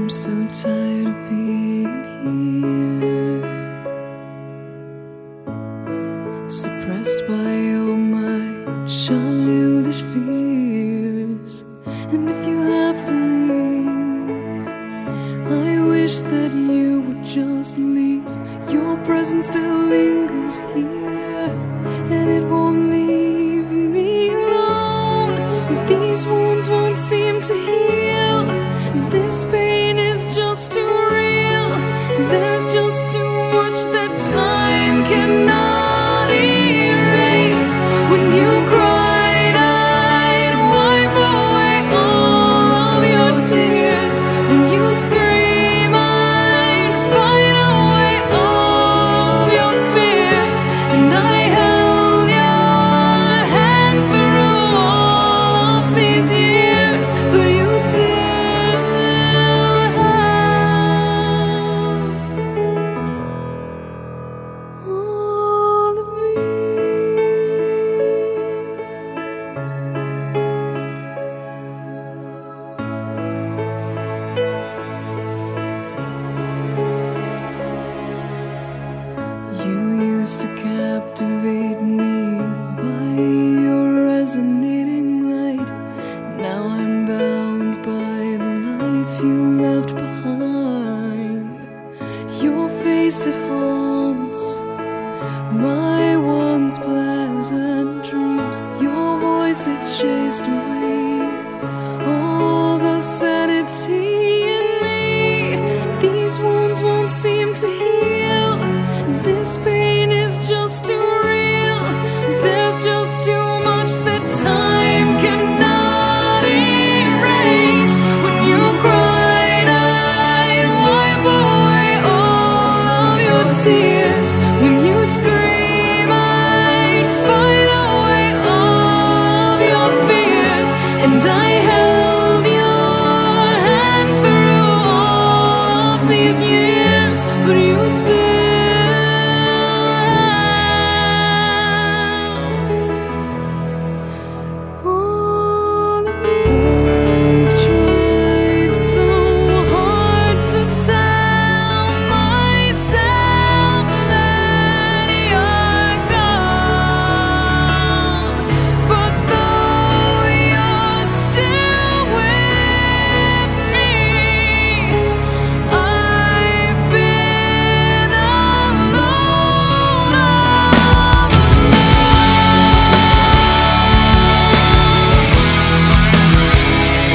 I'm so tired of being here, suppressed by all my childish fears. And if you have to leave, I wish that you would just leave. Your presence still lingers here, and it won't leave me alone. These wounds won't seem to heal. This pain is just too real. There's just too much that time cannot erase. When you cried, I'd wipe away all of your tears. When you'd scream, I'd fight away all of your fears. And I held your hand through all of these years, but you still to captivate me by your resonating light. Now I'm bound by the life you left behind. Your face, it haunts my once pleasant dreams. Your voice, it chased away all the sanity in me. These wounds won't seem to heal. This pain is just too real. There's just too much that time cannot erase. When you cried, I'd wipe away all of your tears. When you scream, I'd fight away all of your fears. And I held your hand through all of these years, but you still